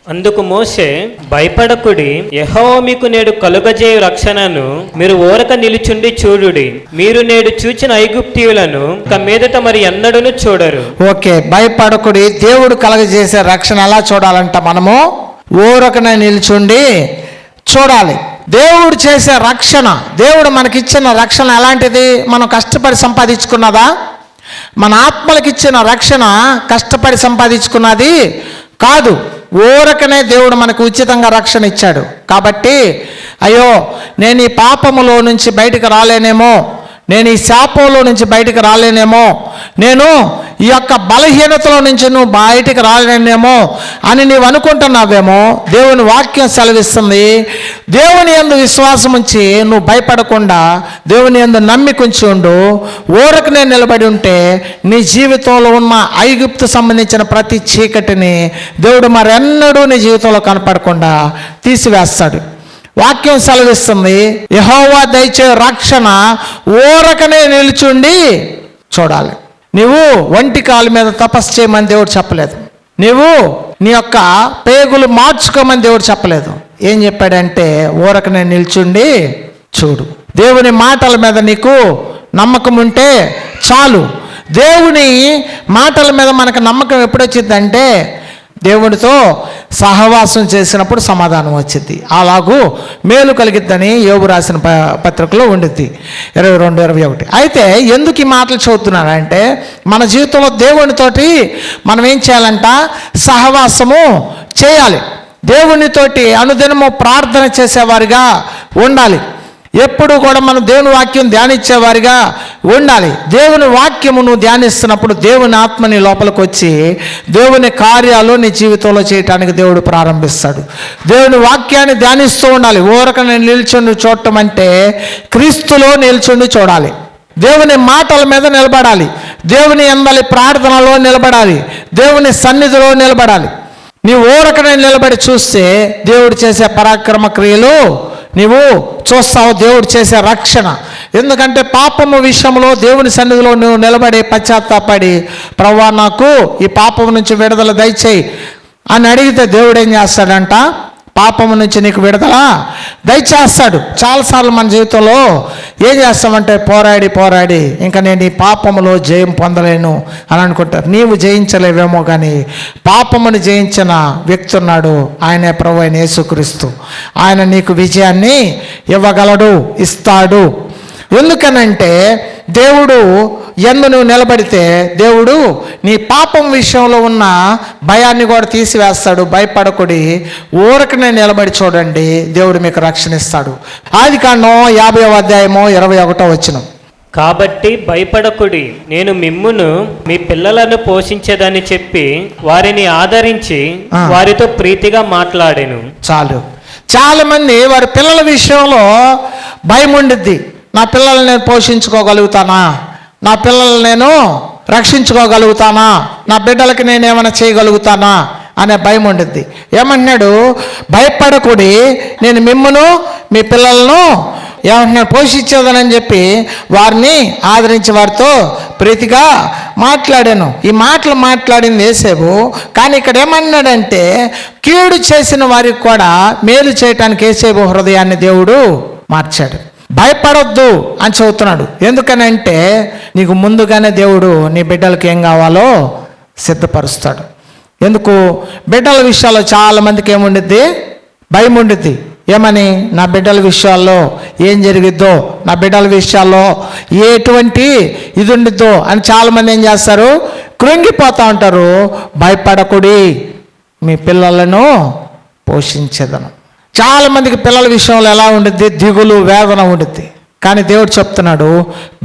అందుకు మోషే, భయపడకుడి, యెహోవా మీకు నేడు కలుగజేయు రక్షణను మీరు ఊరక నిలుచుండి చూడుడి. మీరు నేడు చూచిన ఐగుప్తీయులను ఇక మీదట మరి ఎన్నడూను చూడరు. ఓకే, భయపడకుడి. దేవుడు కలగజేసే రక్షణ ఎలా చూడాలంట? మనము ఊరకనే నిలుచుండి చూడాలి. దేవుడు చేసే రక్షణ, దేవుడు మనకిచ్చిన రక్షణ ఎలాంటిది? మనం కష్టపడి సంపాదించుకున్నదా? మన ఆత్మలకిచ్చిన రక్షణ కష్టపడి సంపాదించుకున్నది కాదు. ఊరకనే దేవుడు మనకు ఉచితంగా రక్షణ ఇచ్చాడు. కాబట్టి అయ్యో నేను ఈ పాపములో నుంచి బయటకు రాలేనేమో, నేను ఈ శాపంలో నుంచి బయటకు రాలేనేమో, నేను ఈ యొక్క బలహీనతలో నుంచి నువ్వు బయటకు రాలేనేమో అని నీవు అనుకుంటున్నావేమో, దేవుని వాక్యం సెలవిస్తుంది, దేవుని యందు విశ్వాసం ఉంచి నువ్వు భయపడకుండా దేవుని యందు నమ్మికుంచి ఉండు. ఊరకనే నిలబడి ఉంటే నీ జీవితంలో ఉన్న ఐగుప్తు సంబంధించిన ప్రతి చీకటిని దేవుడు మరెన్నడూ నీ జీవితంలో కనపడకుండా తీసివేస్తాడు. వాక్యం సెలవిస్తుంది, యెహోవా దయచే రక్షణ ఊరకనే నిలుచుండి చూడాలి. నీవు ఒంటి కాలు మీద తపస్సు చేయమని దేవుడు చెప్పలేదు. నీవు నీ యొక్క పేగులు మార్చుకోమని దేవుడు చెప్పలేదు. ఏం చెప్పాడంటే, ఊరకనే నిల్చుండి చూడు. దేవుని మాటల మీద నీకు నమ్మకం ఉంటే చాలు. దేవుని మాటల మీద మనకు నమ్మకం ఎప్పుడొచ్చిందంటే దేవునితో సహవాసం చేసినప్పుడు సమాధానం వచ్చింది. అలాగూ మేలు కలిగిద్దని యోబు రాసిన పత్రికలో ఉండిద్ది 22:21. అయితే ఎందుకు ఈ మాటలు చదువుతున్నానంటే మన జీవితంలో దేవునితోటి మనం ఏం చేయాలంట, సహవాసము చేయాలి. దేవునితోటి అనుదినము ప్రార్థన చేసేవారిగా ఉండాలి. ఎప్పుడు కూడా మనం దేవుని వాక్యం ధ్యానించేవారిగా ఉండాలి. దేవుని వాక్యము నువ్వు ధ్యానిస్తున్నప్పుడు దేవుని ఆత్మ నీ లోపలికి వచ్చి దేవుని కార్యాలు నీ జీవితంలో చేయటానికి దేవుడు ప్రారంభిస్తాడు. దేవుని వాక్యాన్ని ధ్యానిస్తూ ఉండాలి. ఊరకనే నిల్చుండి చూడటం అంటే క్రీస్తులో నిల్చుండి చూడాలి. దేవుని మాటల మీద నిలబడాలి. దేవుని యందలి ప్రార్థనలో నిలబడాలి. దేవుని సన్నిధిలో నిలబడాలి. నీ ఊరకనే నిలబడి చూస్తే దేవుడు చేసే పరాక్రమ క్రియలు నీవు చూస్తావు, దేవుడు చేసే రక్షణ. ఎందుకంటే పాపము విషయంలో దేవుని సన్నిధిలో నువ్వు నిలబడి పశ్చాత్తాపడి, ప్రభువా నాకు ఈ పాపము నుంచి విడుదల దయచేయి అని అడిగితే దేవుడు ఏం చేస్తాడంట, పాపము నుంచి నీకు విడుదల దయచేస్తాడు. చాలాసార్లు మన జీవితంలో ఏం చేస్తామంటే పోరాడి ఇంకా నేను ఈ పాపములో జయం పొందలేను అని అనుకుంటారు. నీవు జయించలేవేమో కానీ పాపముని జయించిన వ్యక్తి ఉన్నాడు, ఆయనే ప్రభువైన యేసుక్రీస్తు. ఆయన నీకు విజయాన్ని ఇవ్వగలడు, ఇస్తాడు. ఎందుకనంటే దేవుడు యందు నువ్వు నిలబడితే దేవుడు నీ పాపం విషయంలో ఉన్న భయాన్ని కూడా తీసివేస్తాడు. భయపడకుడి, ఊరకనే నిలబడి చూడండి, దేవుడు మీకు రక్షణ ఇస్తాడు. ఆదికాండం 50:21. కాబట్టి భయపడకుడి, నేను మిమ్మును మీ పిల్లలను పోషించేదని చెప్పి వారిని ఆదరించి వారితో ప్రీతిగా మాట్లాడాను. చాలు. చాలా మంది వారి పిల్లల విషయంలో భయం ఉండిద్ది. నా పిల్లల్ని నేను పోషించుకోగలుగుతానా, నా పిల్లల్ని నేను రక్షించుకోగలుగుతానా, నా బిడ్డలకి నేను ఏమైనా చేయగలుగుతానా అనే భయం ఉండిద్ది. ఏమంటున్నాడు, భయపడకుడి, నేను మిమ్మును మీ పిల్లలను ఏమంటున్నాడు, పోషించేదనని చెప్పి వారిని ఆదరించి వారితో ప్రీతిగా మాట్లాడాను. ఈ మాటలు మాట్లాడింది యేసేపు. కానీ ఇక్కడ ఏమన్నాడంటే కీడు చేసిన వారికి కూడా మేలు చేయటానికి యేసేపు హృదయాన్ని దేవుడు మార్చాడు. భయపడొద్దు అని చెబుతున్నాడు. ఎందుకనంటే నీకు ముందుగానే దేవుడు నీ బిడ్డలకు ఏం కావాలో సిద్ధపరుస్తాడు. ఎందుకు, బిడ్డల విషయాల్లో చాలామందికి ఏముండిద్ది, భయం ఉండిద్ది. ఏమని, నా బిడ్డల విషయాల్లో ఏం జరిగిద్దో, నా బిడ్డల విషయాల్లో ఎటువంటి ఇది ఉండిద్దో అని చాలామంది ఏం చేస్తారు, కృంగిపోతూ ఉంటారు. భయపడకుడి, మీ పిల్లలను పోషించేదను. చాలామందికి పిల్లల విషయంలో ఎలా ఉండిద్ది, దిగులు వేదన ఉండిద్ది. కానీ దేవుడు చెప్తున్నాడు,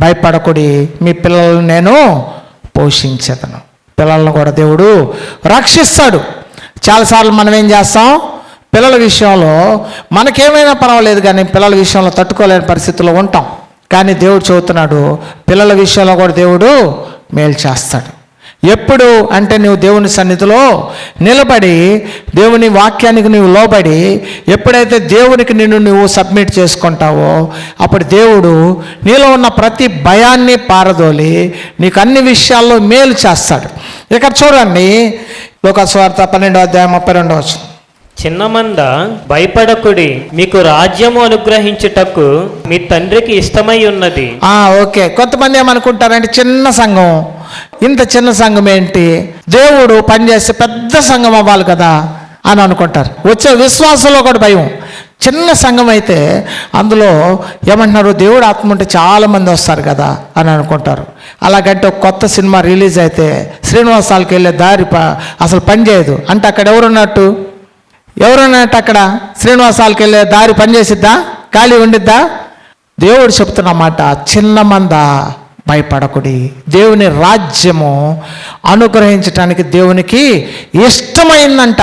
భయపడకుడి, మీ పిల్లలను నేను పోషించేదను. పిల్లలను కూడా దేవుడు రక్షిస్తాడు. చాలాసార్లు మనం ఏం చేస్తాం, పిల్లల విషయంలో మనకేమైనా పర్వాలేదు కానీ పిల్లల విషయంలో తట్టుకోలేని పరిస్థితుల్లో ఉంటాం. కానీ దేవుడు చెబుతున్నాడు, పిల్లల విషయంలో కూడా దేవుడు మేలు చేస్తాడు. ఎప్పుడు అంటే నువ్వు దేవుని సన్నిధిలో నిలబడి దేవుని వాక్యానికి నువ్వు లోబడి ఎప్పుడైతే దేవునికి నిన్ను నువ్వు సబ్మిట్ చేసుకుంటావో అప్పుడు దేవుడు నీలో ఉన్న ప్రతి భయాన్ని పారదోలి నీకు అన్ని విషయాల్లో మేలు చేస్తాడు. ఇక్కడ చూడండి, లోకాసువార్త 12:32. చిన్న మంద భయపడకుడి, మీకు రాజ్యము అనుగ్రహించుటకు మీ తండ్రికి ఇష్టమై ఉన్నది. ఓకే. కొంతమంది ఏమనుకుంటారంటే చిన్న సంఘం, ఇంత చిన్న సంఘం ఏంటి, దేవుడు పనిచేస్తే పెద్ద సంఘం అవ్వాలి కదా అని అనుకుంటారు. వచ్చే విశ్వాసంలో కూడా భయం. చిన్న సంఘం అయితే అందులో ఏమంటున్నారు, దేవుడు ఆత్మ ఉంటే చాలామంది వస్తారు కదా అని అనుకుంటారు. అలాగంటే ఒక కొత్త సినిమా రిలీజ్ అయితే శ్రీనివాసాలకి వెళ్ళే దారి అసలు పనిచేయదు అంటే అక్కడ ఎవరున్నట్టు అక్కడ శ్రీనివాసాలకి వెళ్ళే దారి పనిచేసిద్దా, ఖాళీ ఉండిద్దా? దేవుడు చెప్తున్నమాట, చిన్న మంద భయపడకుడి, దేవుని రాజ్యము అనుగ్రహించటానికి దేవునికి ఇష్టమైందంట.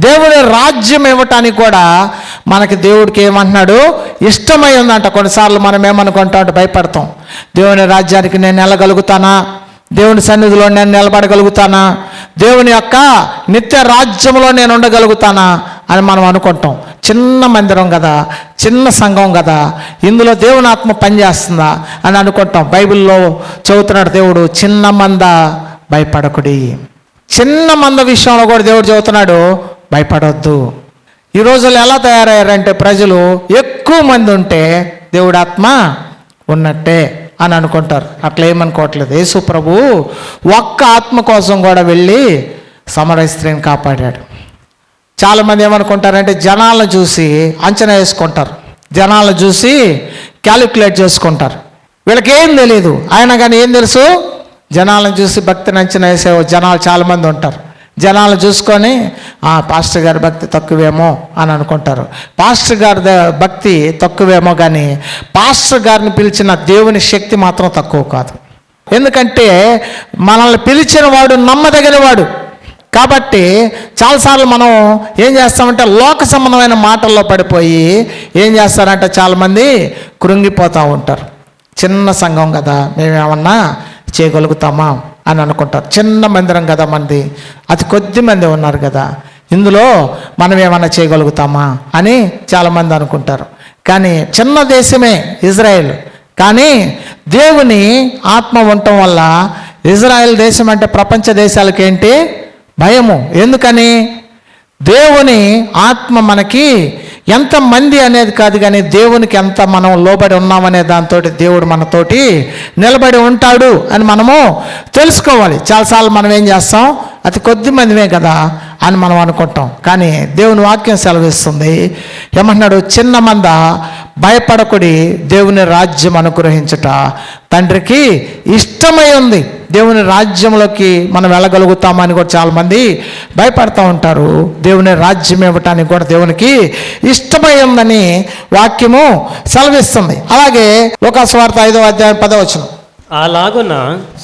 దేవుని రాజ్యం ఇవ్వటానికి కూడా మనకి దేవుడికి ఏమంటున్నాడు, ఇష్టమై ఉందంట. కొన్నిసార్లు మనం ఏమనుకుంటాం అంటే భయపడతాం, దేవుని రాజ్యానికి నేను వెళ్ళగలుగుతానా, దేవుని సన్నిధిలో నేను నిలబడగలుగుతానా, దేవుని యొక్క నిత్య రాజ్యంలో నేను ఉండగలుగుతానా అని మనం అనుకుంటాం. చిన్న మందిరం కదా, చిన్న సంఘం కదా, ఇందులో దేవుని ఆత్మ పనిచేస్తుందా అని అనుకుంటాం. బైబిల్లో చదువుతున్నాడు దేవుడు, చిన్న మంద భయపడకుడి. చిన్న మంద విషయంలో కూడా దేవుడు చెబుతున్నాడు, భయపడొద్దు. ఈ రోజుల్లో ఎలా తయారయ్యారంటే ప్రజలు ఎక్కువ మంది ఉంటే దేవుడు ఆత్మ ఉన్నట్టే అని అనుకుంటారు. అట్లా ఏమనుకోవట్లేదు. యేసు ప్రభు ఒక్క ఆత్మ కోసం కూడా వెళ్ళి సమరయ స్త్రీని కాపాడాడు. చాలామంది ఏమనుకుంటారంటే జనాలను చూసి అంచనా వేసుకుంటారు, జనాలను చూసి క్యాలిక్యులేట్ చేసుకుంటారు. వీళ్ళకి ఏం తెలియదు, ఆయన కానీ ఏం తెలుసు, జనాలను చూసి భక్తిని అంచనా వేసే జనాలు చాలామంది ఉంటారు. జనాలు చూసుకొని పాస్టర్ గారి భక్తి తక్కువేమో అని అనుకుంటారు. పాస్టర్ గారి భక్తి తక్కువేమో కానీ పాస్టర్ గారిని పిలిచిన దేవుని శక్తి మాత్రం తక్కువ కాదు. ఎందుకంటే మనల్ని పిలిచిన వాడు నమ్మదగిన వాడు. కాబట్టి చాలాసార్లు మనం ఏం చేస్తామంటే లోక సంబంధమైన మాటల్లో పడిపోయి ఏం చేస్తారంటే చాలామంది కృంగిపోతూ ఉంటారు. చిన్న సంఘం కదా, మేమేమన్నా చేయగలుగుతామా అని అనుకుంటారు. చిన్న మందిరం కదా మనది, అతి కొద్ది మంది ఉన్నారు కదా, ఇందులో మనం ఏమన్నా చేయగలుగుతామా అని చాలామంది అనుకుంటారు. కానీ చిన్న దేశమే ఇజ్రాయెల్, కానీ దేవుని ఆత్మ ఉండటం వల్ల ఇజ్రాయెల్ దేశం అంటే ప్రపంచ దేశాలకి ఏంటి భయము. ఎందుకని? దేవుని ఆత్మ మనకి ఎంతమంది అనేది కాదు, కానీ దేవునికి ఎంత మనం లోబడి ఉన్నామనే దాంతో దేవుడు మనతోటి నిలబడి ఉంటాడు అని మనము తెలుసుకోవాలి. చాలాసార్లు మనం ఏం చేస్తాం, అతి కొద్ది మందిమే కదా అని మనం అనుకుంటాం. కానీ దేవుని వాక్యం సెలవిస్తుంది, ఏమన్నాడు, చిన్న మంద భయపడకుడి, దేవుని రాజ్యం అనుగ్రహించుట తండ్రికి ఇష్టమై ఉంది. దేవుని రాజ్యంలోకి మనం వెళ్ళగలుగుతామని కూడా చాలామంది భయపడుతూ ఉంటారు. దేవుని రాజ్యం ఇవ్వటానికి కూడా దేవునికి ఇష్టమై ఉందని వాక్యము సెలవిస్తుంది. అలాగే లూకా సువార్త 5వ అధ్యాయం 10వ వచనం, అలాగున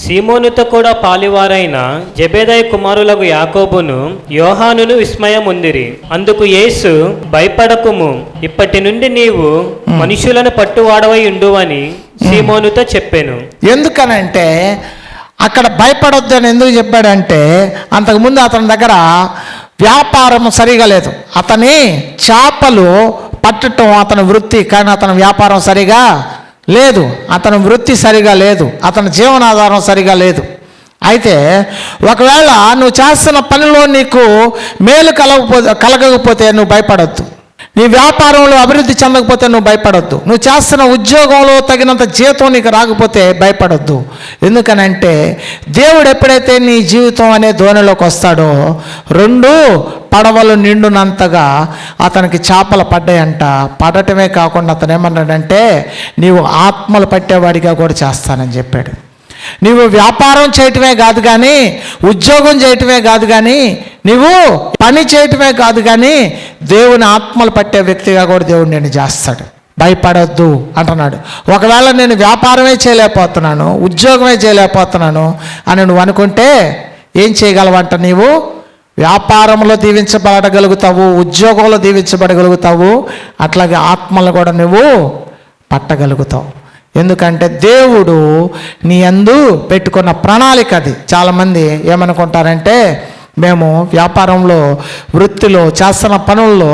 సీమోనుతో కూడా పాలివారైన జెబెదయి కుమారులకు యాకోబును యోహానును విస్మయముందిరి. అందుకు యేసు, భయపడకుము, ఇప్పటి నుండి నీవు మనుషులను పట్టువాడవై ఉండువని సీమోనుతో చెప్పాను. ఎందుకనంటే అక్కడ భయపడొద్దు అని ఎందుకు చెప్పాడంటే, అంతకుముందు అతని దగ్గర వ్యాపారం సరిగా లేదు. అతని చేపలు పట్టడం అతని వృత్తి, కానీ అతని వ్యాపారం సరిగా లేదు, అతని వృత్తి సరిగా లేదు, అతని జీవనాధారం సరిగా లేదు. అయితే ఒకవేళ నువ్వు చేస్తున్న పనిలో నీకు మేలు కలగకపోతే నువ్వు భయపడొద్దు. నీ వ్యాపారంలో అభివృద్ధి చెందకపోతే నువ్వు భయపడొద్దు. నువ్వు చేస్తున్న ఉద్యోగంలో తగినంత జీతం నీకు రాకపోతే భయపడొద్దు. ఎందుకనంటే దేవుడు ఎప్పుడైతే నీ జీవితం అనే ధోనిలోకి వస్తాడో 2 పడవలు నిండునంతగా అతనికి చేపలు పడ్డాయంట. పడటమే కాకుండా అతను ఏమన్నాడంటే, నీవు ఆత్మలు పట్టేవాడిగా కూడా చేస్తానని చెప్పాడు. నీవు వ్యాపారం చేయటమే కాదు కానీ, ఉద్యోగం చేయటమే కాదు కానీ, నీవు పని చేయటమే కాదు కానీ, దేవుని ఆత్మలు పట్టే వ్యక్తిగా కూడా దేవుడు నేను చేస్తాడు. భయపడొద్దు అంటున్నాడు. ఒకవేళ నేను వ్యాపారమే చేయలేకపోతున్నాను, ఉద్యోగమే చేయలేకపోతున్నాను అని నువ్వు అనుకుంటే ఏం చేయగలవంట, నీవు వ్యాపారంలో దీవించబడగలుగుతావు, ఉద్యోగంలో దీవించబడగలుగుతావు, అట్లాగే ఆత్మలు కూడా నువ్వు పట్టగలుగుతావు. ఎందుకంటే దేవుడు నీ యందు పెట్టుకున్న ప్రణాళిక అది. చాలామంది ఏమనుకుంటారంటే, మేము వ్యాపారంలో, వృత్తిలో, చేస్తున్న పనుల్లో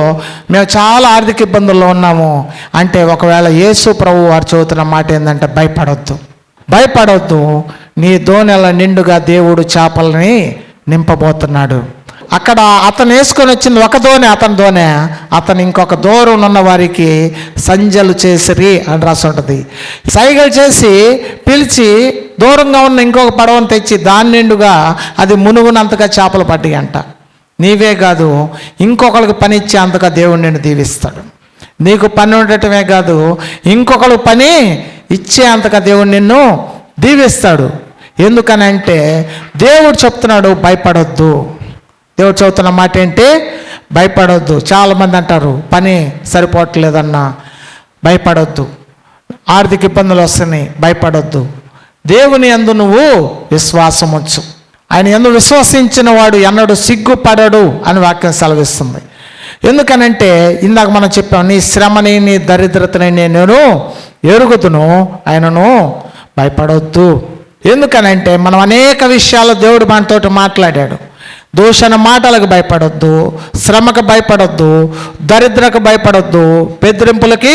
మేము చాలా ఆర్థిక ఇబ్బందుల్లో ఉన్నాము అంటే, ఒకవేళ యేసు ప్రభు వారు చెబుతున్న మాట ఏంటంటే, భయపడొద్దు, నీ దోణెల నిండుగా దేవుడు చేపలని నింపబోతున్నాడు. అక్కడ అతను వేసుకొని వచ్చింది ఒక దోణి, అతని దోణె, అతను ఇంకొక దూరం ఉన్న వారికి సంజలు చేసిరి అని రాసి ఉంటుంది. సైగలు చేసి పిలిచి దూరంగా ఉన్న ఇంకొక పడవను తెచ్చి దాని నిండుగా అది మునుగునంతగా చేపలు పడ్డాయి అంట. నీవే కాదు, ఇంకొకరికి పని ఇచ్చే అంతగా దేవుడు నిన్ను దీవిస్తాడు. నీకు పని ఉండటమే కాదు, ఇంకొకరికి పని ఇచ్చే అంతగా దేవుడు నిన్ను దీవిస్తాడు. ఎందుకనంటే దేవుడు చెప్తున్నాడు, భయపడొద్దు. దేవుడు చెబుతున్న మాట ఏంటి, భయపడొద్దు. చాలామంది అంటారు, పని సరిపోవట్లేదన్నా భయపడొద్దు, ఆర్థిక ఇబ్బందులు వస్తున్నాయి భయపడొద్దు. దేవుని యందు నువ్వు విశ్వాసం ఉంచు. ఆయన యందు విశ్వసించిన వాడు ఎన్నడూ సిగ్గుపడడు అని వాక్యం సెలవిస్తుంది. ఎందుకనంటే ఇందాక మనం చెప్పాం, నీ శ్రమని నీ దరిద్రతని నేను ఎరుగుదును, ఆయనను భయపడొద్దు. ఎందుకనంటే మనం అనేక విషయాలు దేవుడు మనతోటి మాట్లాడాడు. దూషణ మాటలకు భయపడొద్దు, శ్రమకు భయపడొద్దు, దరిద్రకు భయపడొద్దు, బెదిరింపులకి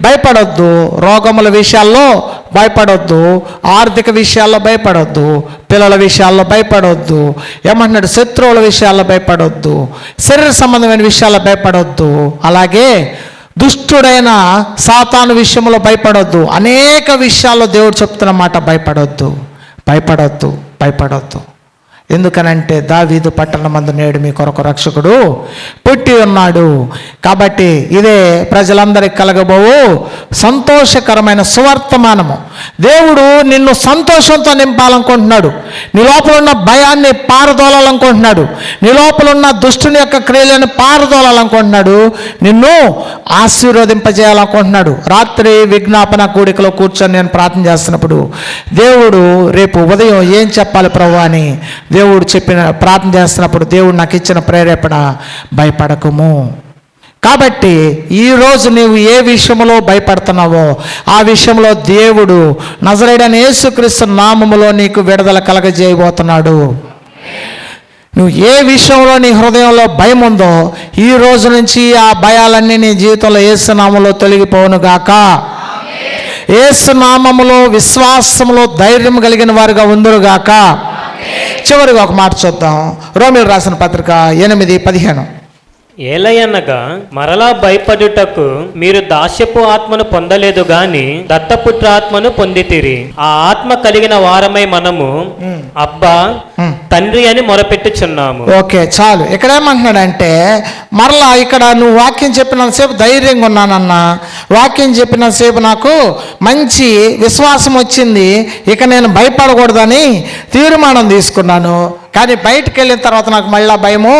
భయపడొద్దు, రోగముల విషయాల్లో భయపడొద్దు, ఆర్థిక విషయాల్లో భయపడొద్దు, పిల్లల విషయాల్లో భయపడొద్దు, ఏమంటున్నాడు, శత్రువుల విషయాల్లో భయపడొద్దు, శరీర సంబంధమైన విషయాల్లో భయపడొద్దు, అలాగే దుష్టుడైన సాతాను విషయంలో భయపడొద్దు. అనేక విషయాల్లో దేవుడు చెప్తున్న మాట, భయపడొద్దు, భయపడొద్దు, భయపడొద్దు. ఎందుకనంటే దావీదు పట్టణమందు నేడు మీ కొరకు రక్షకుడు పుట్టి ఉన్నాడు. కాబట్టి ఇదే ప్రజలందరికీ కలగబోవు సంతోషకరమైన సువర్తమానము. దేవుడు నిన్ను సంతోషంతో నింపాలనుకుంటున్నాడు. నీ లోపల ఉన్న భయాన్ని పారదోలాలనుకుంటున్నాడు. నీ లోపల ఉన్న దుష్టుని యొక్క క్రియలను పారదోలాలనుకుంటున్నాడు. నిన్ను ఆశీర్వదింపజేయాలనుకుంటున్నాడు. రాత్రి విజ్ఞాపన కూడికలో కూర్చొని నేను ప్రార్థన చేస్తున్నప్పుడు దేవుడు రేపు ఉదయం ఏం చెప్పాలి ప్రభు అని దేవుడు ప్రార్థన చేస్తున్నప్పుడు దేవుడు నాకు ఇచ్చిన ప్రేరేపణ, భయపడకము. కాబట్టి ఈరోజు నీవు ఏ విషయంలో భయపడుతున్నావో ఆ విషయంలో దేవుడు నజరేయుడైన యేసుక్రీస్తు నామములో నీకు విడుదల కలగజేయబోతున్నాడు. నువ్వు ఏ విషయంలో నీ హృదయంలో భయం ఉందో ఈ రోజు నుంచి ఆ భయాలన్నీ నీ జీవితంలో యేసు నామములో తొలగిపోవును గాక. యేసు నామములో విశ్వాసములో ధైర్యం కలిగిన వారుగా ఉందురుగాక. చివరిగా ఒక మాట చూద్దాం. రోమీయులకు రాసిన పత్రిక 8:15. ఏలయనగా మరలా భయపడుటకు మీరు దాస్యపు ఆత్మను పొందలేదు గాని దత్తపుత్ర ఆత్మను పొందితిరి. ఆ ఆత్మ కలిగిన వారమై మనము అబ్బా తండ్రి అని మొరపెట్టుచున్నాము. ఓకే, చాలు. ఇక్కడ ఏమంటున్నాడంటే మరలా ఇక్కడ నువ్వు వాక్యం చెప్పినంతసేపు ధైర్యంగా ఉన్నానన్నా, వాక్యం చెప్పినంతసేపు నాకు మంచి విశ్వాసం వచ్చింది, ఇక నేను భయపడకూడదని తీర్మానం తీసుకున్నాను. కానీ బయటికి వెళ్ళిన తర్వాత నాకు మళ్ళీ భయము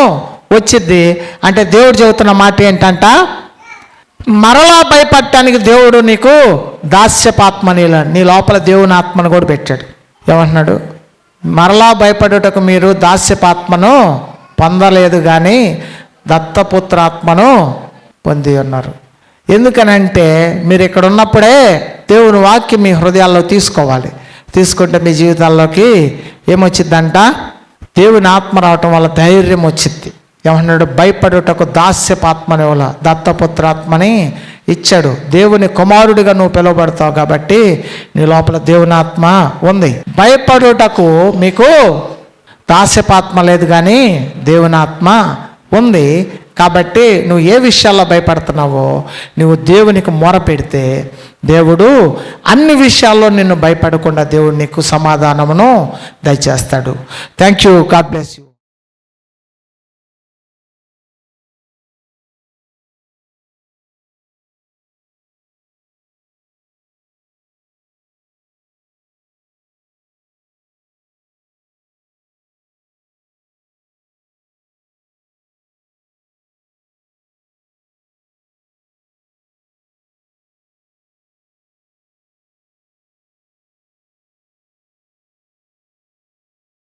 వచ్చింది అంటే దేవుడు చెబుతున్న మాట ఏంటంట, మరలా భయపడటానికి దేవుడు నీకు దాస్యపాత్మని, నీ లోపల దేవుని ఆత్మను కూడా పెట్టాడు. ఏమంటున్నాడు? మరలా భయపడుటకు మీరు దాస్యపాత్మను పొందలేదు కానీ దత్తపుత్రాత్మను పొంది ఉన్నారు. ఎందుకనంటే మీరు ఇక్కడ ఉన్నప్పుడే దేవుని వాక్యం మీ హృదయాల్లో తీసుకోవాలి. తీసుకుంటే మీ జీవితాల్లోకి ఏమొచ్చిందంట, దేవుని ఆత్మ రావటం వల్ల ధైర్యం వచ్చింది. ఏమన్నాడు? భయపడుటకు దాస్యపాత్మని వల్ల దత్తపుత్రాత్మని ఇచ్చాడు. దేవుని కుమారుడిగా నువ్వు పిలువబడతావు కాబట్టి నీ లోపల దేవుని ఆత్మ ఉంది. భయపడుటకు మీకు దాస్యపాత్మ లేదు కానీ దేవుని ఆత్మ ఉంది. కాబట్టి నువ్వు ఏ విషయాల్లో భయపడుతున్నావో నువ్వు దేవునికి మొర పెడితే దేవుడు అన్ని విషయాల్లో నిన్ను భయపడకుండా దేవుడు నీకు సమాధానమును దయచేస్తాడు. Thank you. God bless you.